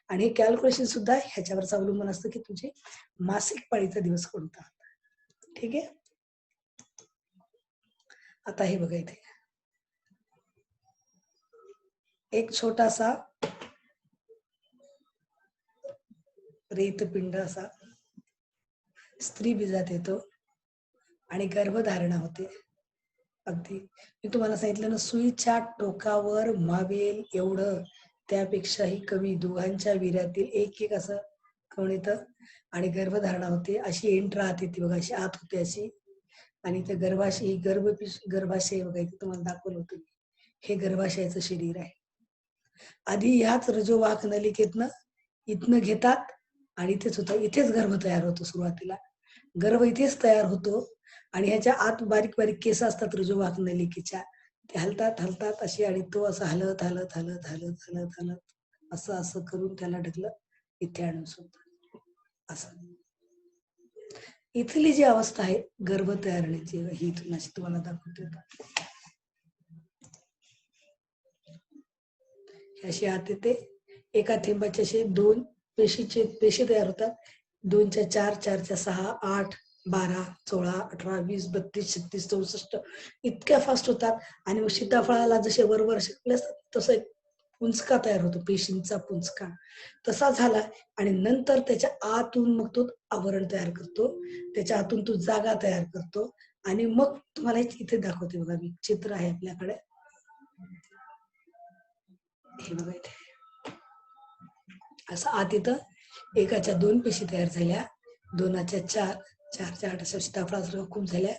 आणि हे कॅल्क्युलेशन सुद्धा ह्याच्यावरच अवलंबून असतं की तुझी मासिक पाळीचा दिवस कोणता. ठीक आहे. आता हे बघा इथे एक छोटासा रेतपिंड असा स्त्री बीजात येतो आणि गर्भधारणा होते. अगदी मी तुम्हाला सांगितलं ना, सुईच्या टोकावर मावेल एवढं, त्यापेक्षाही कमी दोघांच्या वीर्यातील एक एक असं कोण येतं आणि गर्भधारणा होते. अशी एंट्रा आत येते बघा, अशी आत होते अशी. आणि ते गर्भाशय गर्भाशय बघा इथे तुम्हाला दाखवलं होतं. हे गर्भाशयाचं शरीर आहे. आधी ह्याच रजोवाहक नलिकेतनं इथनं घेतात आणि इथेच होतं, इथेच गर्भ तयार होतो. सुरुवातीला गर्भ इथेच तयार होतो आणि ह्याच्या आत बारीक बारीक केस असतात रजोवाहक नलिकेच्या, ते हलतात हलतात अशी आणि तो असं हलत हलत हलत हलत हलत हलत असं असं करून त्याला ढकलत इथे आणून सोडतात. असं इथली जी अवस्था आहे गर्भ तयार होण्याची, ही इथून अशी तुम्हाला दाखवते. अशी आत येते. एका थेंबाचे असे 2 पेशी तयार होतात. 2च्या 4, 4च्या 6, 8, 12, 16, 18, 20, 32, 36, 64 इतक्या फास्ट होतात. आणि मग सीताफळाला जसे वरवर शिकले असतात तसं एक पुंजका तयार होतो, पेशींचा पुंजका तसा झाला. आणि नंतर त्याच्या आतून मग तो आवरण तयार करतो, त्याच्या आतून तो जागा तयार करतो. आणि मग तुम्हाला इथे दाखवते बघा, मी चित्र आहे आपल्याकडे, हे बघा इथे असं आत येतं. एकाच्या 2 पेशी तयार झाल्या, 2च्या 4, 4च्या 8 असं सीताफळासारखं खूप झाल्या.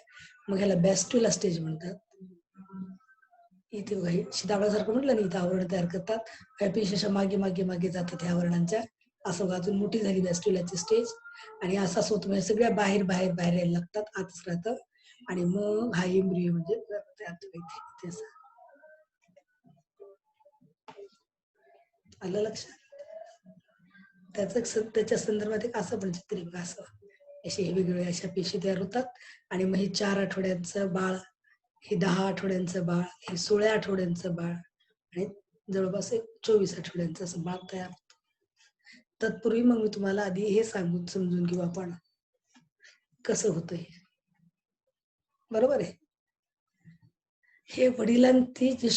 मग ह्याला बॅस्ट्युला स्टेज म्हणतात. इथे बघा सीताफळासारखं म्हटलं ना, इथं आवरण तयार करतात. ह्या पेशी अशा मागे मागे मागे जातात ह्या आवरणांच्या. असं अजून मोठी झाली बॅस्ट्युलाची स्टेज आणि असा होतो, म्हणजे सगळ्या बाहेर बाहेर बाहेर यायला लागतात, आतच राहतं. आणि मग हा एम्ब्रियो म्हणजे इथे असं आलं लक्षात. त्याच्या संदर्भात एक असं पण चित्र बघा, असं असे वेगवेगळ्या अशा पेशी तयार होतात. आणि मग हे 4 आठवड्यांचं बाळ, हे 10 आठवड्यांचं बाळ, हे 16 आठवड्यांचं बाळ आणि जवळपास 24 आठवड्यांचं असं बाळ तयार होतं. तत्पूर्वी मग मी तुम्हाला आधी हे सांगून समजून घेऊ आपण कसं होतं हे. बरोबर आहे. हे वडिलांची जे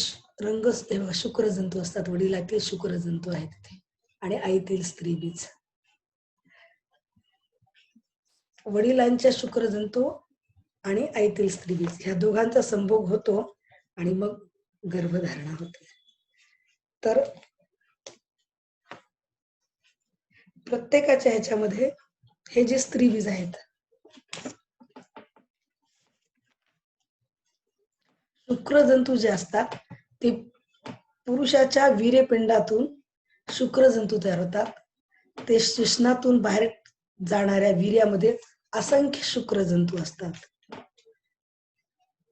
रंग शुक्रजंतू असतात, वडिलांतील शुक्रजंतू आहेत तिथे आणि आईतील स्त्रीबीज. वडिलांच्या शुक्रजंतू आणि आईतील स्त्रीबीज ह्या दोघांचा संभोग होतो आणि मग गर्भधारणा होते. तर प्रत्येकाच्या ह्याच्यामध्ये हे जे स्त्रीबीज आहेत, शुक्रजंतू जे असतात ते पुरुषाच्या वीर्यपिंडातून शुक्रजंतू तयार होतात. ते शिश्नातून बाहेर जाणाऱ्या वीर्यामध्ये असंख्य शुक्रजंतू असतात.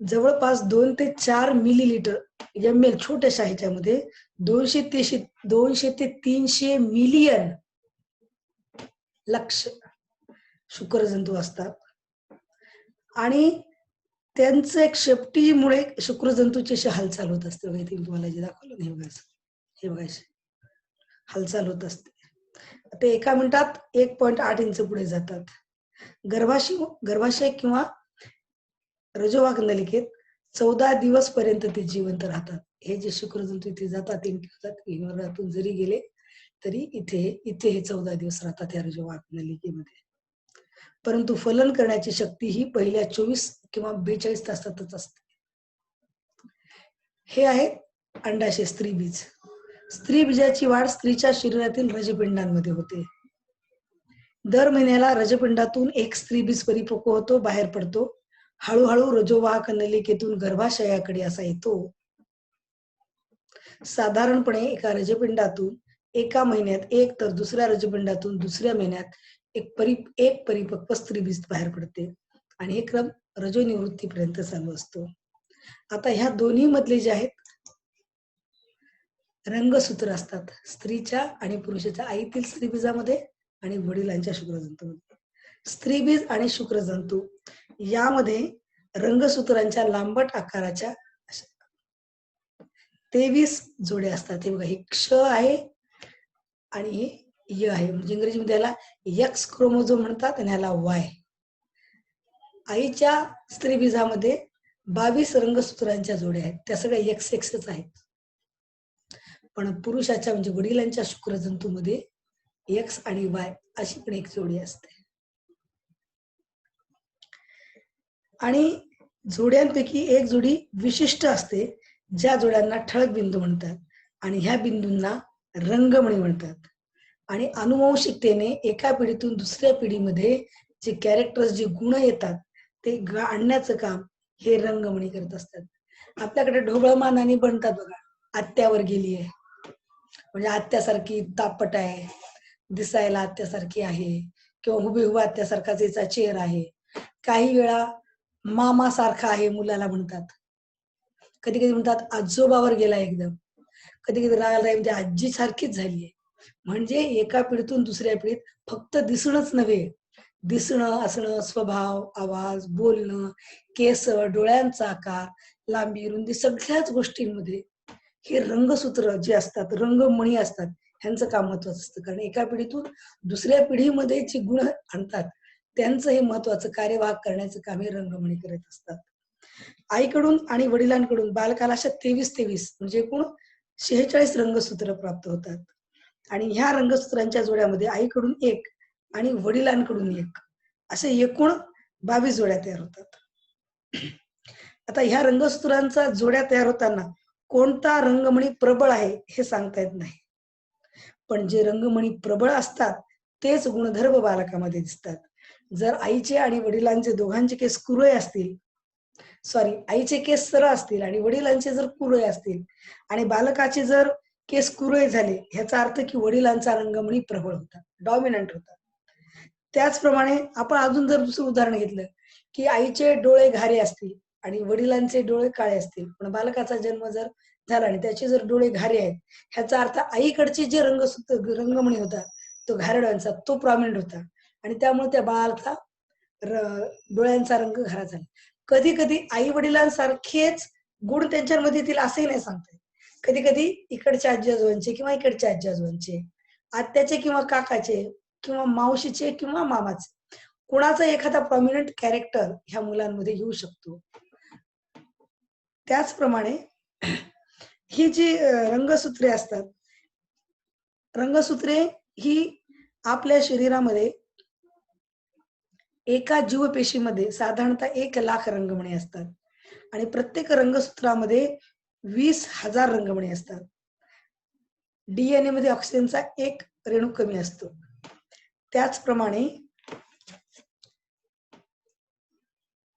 जवळपास 2 ते 4 मिलीलिटर ml छोट्याशा ह्याच्यामध्ये 200 ते 300 मिलियन लक्ष शुक्रजंतू असतात. आणि त्यांचं एक शेपटीमुळे शुक्रजंतूची अशी हालचाल होत असते. बघा इथे तुम्हाला जे दाखवलं ना, हे बघा हालचाल होत असते. ते एका मिनिटात 1.8 इंच पुढे जातात. गर्भाशय किंवा रजोवाहक नलिकेत 14 दिवस पर्यंत ते जिवंत राहतात. हे जे शुक्रजंतू इथे जातात, हिमोग्रातून जरी गेले तरी इथे हे 14 दिवस राहतात या रजोवाहक नलिकेमध्ये. परंतु फलन करण्याची शक्ती ही पहिल्या 24 किंवा 42 तासातच असते. हे आहे अंडाशय, स्त्रीबीज. स्त्रीबीजाची वाढ स्त्रीच्या शरीरातील रजपिंडांमध्ये होते. दर महिन्याला रजपिंडातून एक स्त्रीबीज परिपक्व होतो, बाहेर पडतो. हळूहळू रजोवाहक नलिकेतून गर्भाशयाकडे असा येतो. साधारणपणे एका रजपिंडातून एका महिन्यात एक, तर दुसऱ्या रजपिंडातून दुसऱ्या महिन्यात एक परिपक्व स्त्रीबीज बाहेर पडते. आणि हे क्रम रजोनिवृत्तीपर्यंत चालू असतो. आता ह्या दोन्ही मधले जे आहेत रंगसूत्र असतात स्त्रीच्या आणि पुरुषाच्या आईतील स्त्रीबीजामध्ये आणि वडिलांच्या शुक्रजंतूमध्ये. स्त्रीबीज आणि शुक्रजंतू यामध्ये रंगसूत्रांच्या लांबट आकाराच्या 23 जोड्या असतात. हे बघा, हे क्ष आहे आणि हे य आहे. म्हणजे इंग्रजीमध्ये याला एक्स क्रोमोझोम म्हणतात आणि ह्याला वाय. आईच्या स्त्रीबीजामध्ये 22 रंगसूत्रांच्या जोड्या आहेत. त्या सगळ्या एक्स एक्सच आहेत. पण पुरुषाच्या म्हणजे वडिलांच्या शुक्रजंतूमध्ये एक्स आणि वाय अशी पण एक जोडी असते. आणि जोड्यांपैकी एक जोडी विशिष्ट असते, ज्या जोड्यांना ठळक बिंदू म्हणतात आणि ह्या बिंदूंना रंगमणी म्हणतात. आणि अनुवंशिकतेने एका पिढीतून दुसऱ्या पिढीमध्ये जे कॅरेक्टर्स, जे गुण येतात ते आणण्याचं काम हे रंगमणी करत असतात. आपल्याकडे ढोबळमानाने बनतात बघा, आत्यावर गेली आहे म्हणजे आत्यासारखी तापट आहे, दिसायला आत्यासारखी आहे किंवा हुबेहुब आत्यासारखा तिचा चेहरा आहे. काही वेळा मामा सारखा आहे मुलाला म्हणतात, कधी कधी म्हणतात आजोबावर गेला एकदम, कधी कधी रागाला म्हणजे आजी सारखीच झालीये. म्हणजे एका पिढीतून दुसऱ्या पिढीत फक्त दिसणंच नव्हे, दिसणं, असणं, स्वभाव, आवाज, बोलणं, केस, डोळ्यांचा आकार, लांबी, रुंदी सगळ्याच गोष्टींमध्ये हे रंगसूत्र जे असतात, रंगमणी असतात, ह्यांचं काम महत्वाचं असतं. कारण एका पिढीतून दुसऱ्या पिढीमध्ये जे गुण आणतात त्यांचं हे महत्वाचं कार्यवाहक करण्याचं काम हे रंगमणी करत असतात. आईकडून आणि वडिलांकडून बालकाला अशा 23 म्हणजे एकूण 46 रंगसूत्र प्राप्त होतात. आणि ह्या रंगसूत्रांच्या जोड्यामध्ये आईकडून एक आणि वडिलांकडून एक असे एकूण 22 जोड्या तयार होतात. आता ह्या रंगसूत्रांचा जोड्या तयार होताना कोणता रंगमणी प्रबळ आहे हे सांगता येत नाही. पण जे रंगमणी प्रबळ असतात तेच गुणधर्म बालकामध्ये दिसतात. जर आईचे आणि वडिलांचे दोघांचे केस कुरळे असतील, आईचे केस सरळ असतील आणि वडिलांचे जर कुरळे असतील आणि बालकाचे जर केस कुरळे झाले, ह्याचा अर्थ की वडिलांचा रंगमणी प्रबळ होता, डॉमिनंट होता. त्याचप्रमाणे आपण अजून जर दुसरं उदाहरण घेतलं की आईचे डोळे घारे असतील आणि वडिलांचे डोळे काळे असतील, पण बालकाचा जन्म जर झाला आणि त्याचे जर डोळे घारे आहेत, ह्याचा अर्थ आईकडचे जे रंगमणी होता तो घारड्यांचा, तो प्रॉमिनंट होता आणि त्यामुळे त्या बाळाचा डोळ्यांचा रंग घारा झाला. कधी कधी आई वडिलांसारखेच गुण त्यांच्यामध्ये येतील असंही नाही सांगता येत. कधी कधी इकडच्या आजी आजोबांचे किंवा इकडच्या आजी आजोबांचे, आत्याचे किंवा काकाचे किंवा मावशीचे किंवा मामाचे कुणाचा एखादा प्रॉमिनंट कॅरेक्टर ह्या मुलांमध्ये येऊ शकतो. त्याचप्रमाणे ही जी रंगसूत्रे असतात, रंगसूत्रे ही आपल्या शरीरामध्ये एका जीवपेशीमध्ये साधारणतः 1,00,000 रंगमणी असतात आणि प्रत्येक रंगसूत्रामध्ये 20,000 रंगमणी असतात. डीएनए मध्ये ऑक्सिजनचा एक रेणू कमी असतो. त्याचप्रमाणे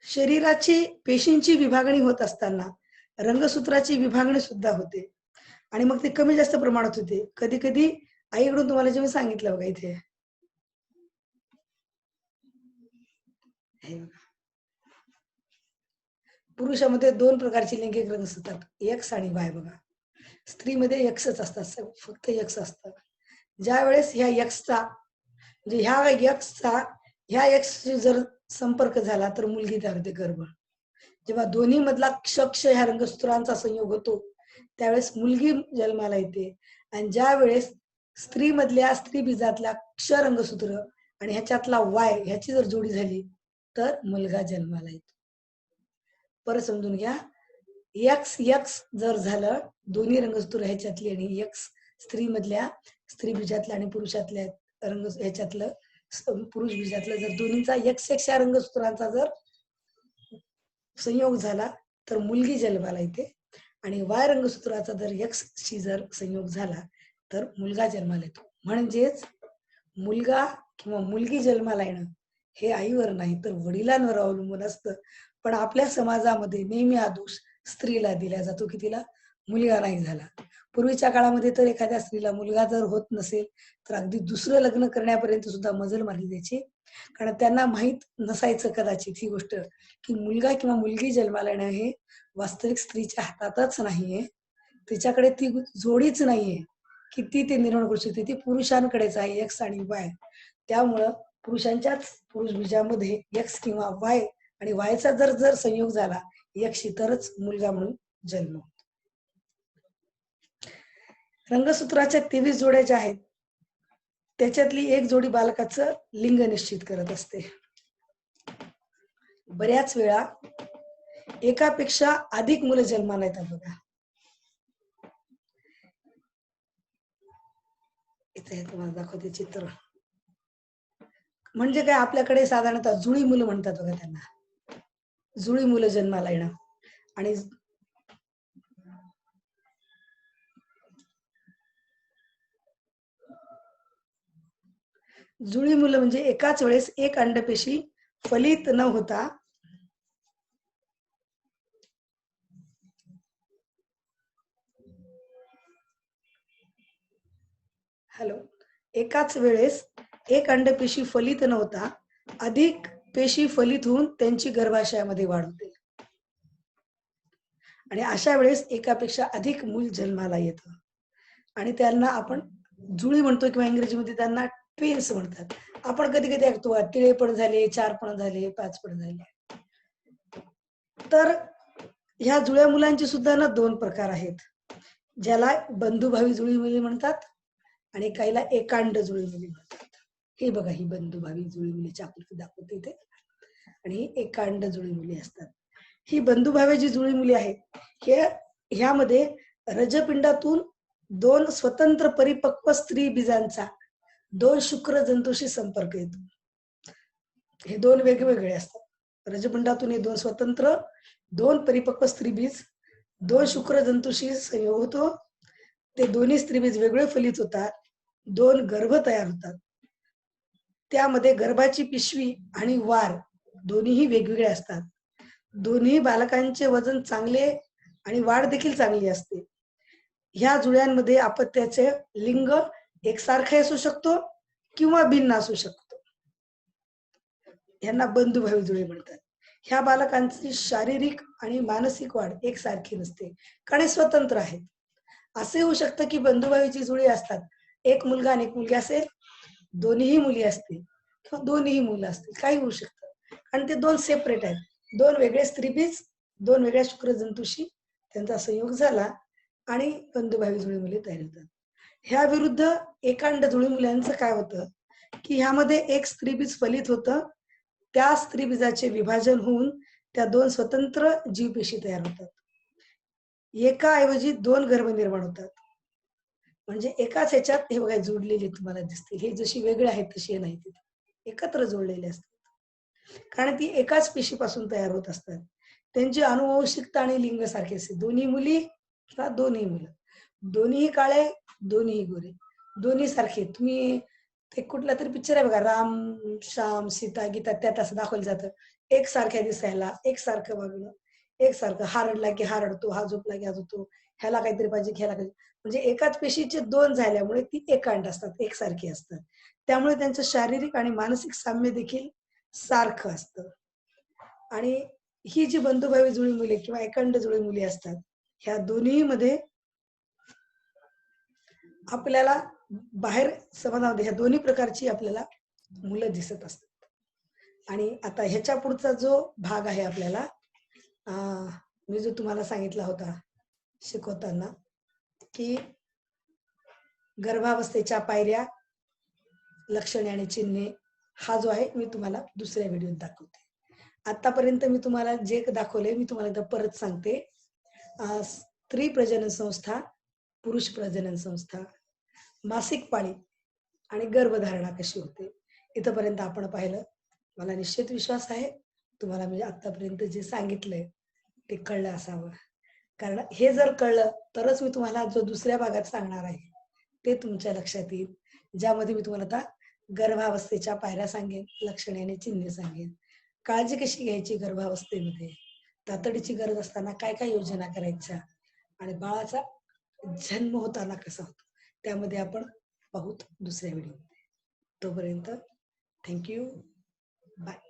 शरीराची पेशींची विभागणी होत असताना रंगसूत्राची विभागणी सुद्धा होते आणि मग ते कमी जास्त प्रमाणात होते. कधी कधी आईकडून तुम्हाला जे मी सांगितलं बघा इथे, पुरुषामध्ये 2 प्रकारचे लैंगिक रंग असतात, एक्स आणि वाय. बघा, स्त्रीमध्ये एक्सच असतात, फक्त एक्स असतात. ज्या वेळेस ह्या एक्सचा म्हणजे ह्या एक्सची जर संपर्क झाला तर मुलगी तयार होते, गर्भ. जेव्हा दोन्ही मधला क्ष ह्या रंगसूत्रांचा संयोग होतो त्यावेळेस मुलगी जन्माला येते. आणि ज्या वेळेस स्त्री बीजातल्या क्ष रंगसूत्र आणि ह्याच्यातला वाय ह्याची जर जोडी झाली तर मुलगा जन्माला येतो. परत समजून घ्या, एक्स एक्स जर झालं दोन्ही रंगसूत्र ह्याच्यातली आणि एक्स स्त्री बीजातल्या आणि पुरुषातल्या ह्याच्यातलं पुरुष बीजातलं जर दोन्हीचा एक्स या रंगसूत्रांचा जर संयोग झाला तर मुलगी जन्माला येते आणि वाय रंगसूत्राचा जर एक्स शी जर संयोग झाला तर मुलगा जन्माला येतो. म्हणजेच मुलगा किंवा मुलगी जन्माला येणं हे आईवर नाही तर वडिलांवर अवलंबून असतं. पण आपल्या समाजामध्ये नेहमी हा दोष स्त्रीला दिला जातो की तिला मुलगा नाही झाला. पूर्वीच्या काळामध्ये तर एखाद्या स्त्रीला मुलगा जर होत नसेल तर अगदी दुसरं लग्न करण्यापर्यंत सुद्धा मजल मारली जायची. कारण त्यांना माहित नसायचं कदाचित ही गोष्ट की मुलगा किंवा मुलगी जन्माला येणं हे वास्तविक स्त्रीच्या हातातच नाहीये, तिच्याकडे ती जोडीच नाहीये की ती निर्माण करू शकते. ती पुरुषांकडेच आहे, एक्स आणि वाय. त्यामुळं पुरुषांच्याच पुरुष बीजामध्ये एक्स किंवा वाय आणि वायचा जर जर संयोग झाला एक्सशी तरच मुलगा म्हणून जन्म. रंगसूत्राच्या 23 जोड्या ज्या आहेत त्याच्यातली एक जोडी बालकाचं लिंग निश्चित करत असते. बऱ्याच वेळा एकापेक्षा अधिक मुलं जन्माला येतात बघा. इथे तुम्हाला दाखवते चित्र. म्हणजे काय, आपल्याकडे साधारणतः जुळी मुलं म्हणतात बघा त्यांना, जुळी मुलं जन्माला येणं. आणि जुळी मुलं म्हणजे एकाच वेळेस एक अंडपेशी फलित न होता एकाच वेळेस एक अंडपेशी फलित न होता अधिक पेशी फलित होऊन त्यांची गर्भाशयामध्ये वाढ होते. आणि अशा वेळेस एकापेक्षा अधिक मूल जन्माला येतं आणि त्यांना आपण जुळी म्हणतो किंवा इंग्रजीमध्ये त्यांना ट्विन्स म्हणतात. आपण कधी कधी ऐकतो तिळे पण झाले, 4 पण झाले, 5 पण झाले. तर ह्या जुळ्या मुलांचे सुद्धा ना 2 प्रकार आहेत, ज्याला बंधुभावी जुळी मुली म्हणतात आणि काहीला एकांड जुळी मुली म्हणतात. हे बघा, ही बंधुभावी जुळी मुलीची आकृती दाखवते इथे आणि ही एकांड जुळी मुली असतात. ही बंधुभावी जी जुळी मुली आहेत ह्यामध्ये रजपिंडातून 2 स्वतंत्र परिपक्व स्त्री बीजांचा 2 शुक्र जंतूशी संपर्क येतो. हे 2 वेगवेगळे असतात. रजपिंडातून हे 2 स्वतंत्र 2 परिपक्व स्त्रीबीज 2 शुक्र जंतूशी संयोग होतो. ते दोन्ही स्त्रीबीज वेगळे फलित होतात, 2 गर्भ तयार होतात. त्यामध्ये गर्भाची पिशवी आणि वार दोन्हीही वेगवेगळे असतात. दोन्ही बालकांचे वजन चांगले आणि वाढ देखील चांगली असते. ह्या जुळ्यांमध्ये अपत्याचे लिंग एकसारखे असू शकतो किंवा भिन्न असू शकतो. यांना बंधुभावी जुळे म्हणतात. ह्या बालकांची शारीरिक आणि मानसिक वाढ एकसारखी नसते कारण स्वतंत्र आहेत. असे होऊ शकतं की बंधुभावीची जुळी असतात, एक मुलगा आणि एक मुलगी असेल, दोन्हीही मुली असतील किंवा दोन्हीही मुलं असतील, काही होऊ शकतं. आणि ते 2 सेपरेट आहेत, 2 वेगळे स्त्रीबीज 2 वेगळ्या शुक्रजंतूशी त्यांचा संयोग झाला आणि बंधुभावी जुळी मुली तयार होतात. ह्या विरुद्ध एकांड जुळी मुलांचं काय होतं की ह्यामध्ये एक स्त्रीबीज फलित होतं, त्या स्त्रीबीजाचे विभाजन होऊन त्या 2 स्वतंत्र जीवपेशी तयार होतात. एकाऐवजी 2 गर्भ निर्माण होतात. म्हणजे एकाच ह्याच्यात हे बघा जोडलेले तुम्हाला दिसतील. हे जशी वेगळे आहेत तशी नाही, एकत्र जोडलेले असतात कारण ती एकाच पेशीपासून तयार होत असतात. त्यांची अनुवंशिकता आणि लिंग सारखे असते. दोन्ही मुली किंवा दोन्ही मुलं, दोन्ही काळे दोन्ही गोरे, दोन्ही सारखे. तुम्ही ते कुठला तरी पिक्चर आहे बघा, राम श्याम सीता गीता, त्यात असं दाखवलं जातं, एकसारख्या दिसायला, एकसारखं वागणं, एकसारखं. हा रडला की हा रडतो, हा झोपला की हा झोपतो, ह्याला काहीतरी पाहिजे ह्याला पाहिजे. म्हणजे एकाच पेशीचे 2 झाल्यामुळे ती एकांड असतात, एकसारखी असतात. त्यामुळे त्यांचं शारीरिक आणि मानसिक साम्य देखील सारखं असतं. आणि ही जी बंधुभावी जुळी मुली किंवा एकांड जुळी मुली असतात, ह्या दोन्ही मध्ये आपल्याला बाहेर समाजामध्ये ह्या दोन्ही प्रकारची आपल्याला मुलं दिसत असतात. आणि आता ह्याच्या पुढचा जो भाग आहे आपल्याला, मी जो तुम्हाला सांगितला होता शिकवताना की गर्भावस्थेच्या पायऱ्या, लक्षणे आणि चिन्हे, हा जो आहे मी तुम्हाला दुसऱ्या व्हिडिओत दाखवते. आतापर्यंत मी तुम्हाला जे दाखवले मी तुम्हाला एकदा परत सांगते. स्त्री प्रजनन संस्था, पुरुष प्रजनन संस्था, मासिक पाळी आणि गर्भधारणा कशी होते, इथपर्यंत आपण पाहिलं. मला निश्चित विश्वास आहे तुम्हाला म्हणजे आतापर्यंत जे सांगितलंय ते कळलं असावं. कारण हे जर कळलं तरच मी तुम्हाला जो दुसऱ्या भागात सांगणार आहे ते तुमच्या लक्षात येईल, ज्यामध्ये मी तुम्हाला आता गर्भावस्थेच्या पायऱ्या सांगेन, लक्षणे आणि चिन्हे सांगेन, काळजी कशी घ्यायची गर्भावस्थेमध्ये, तातडीची गरज असताना काय काय योजना करायच्या आणि बाळाचा जन्म होताना कसा होतो त्यामध्ये आपण पाहूत दुसऱ्या व्हिडिओमध्ये. तोपर्यंत थँक्यू, बाय.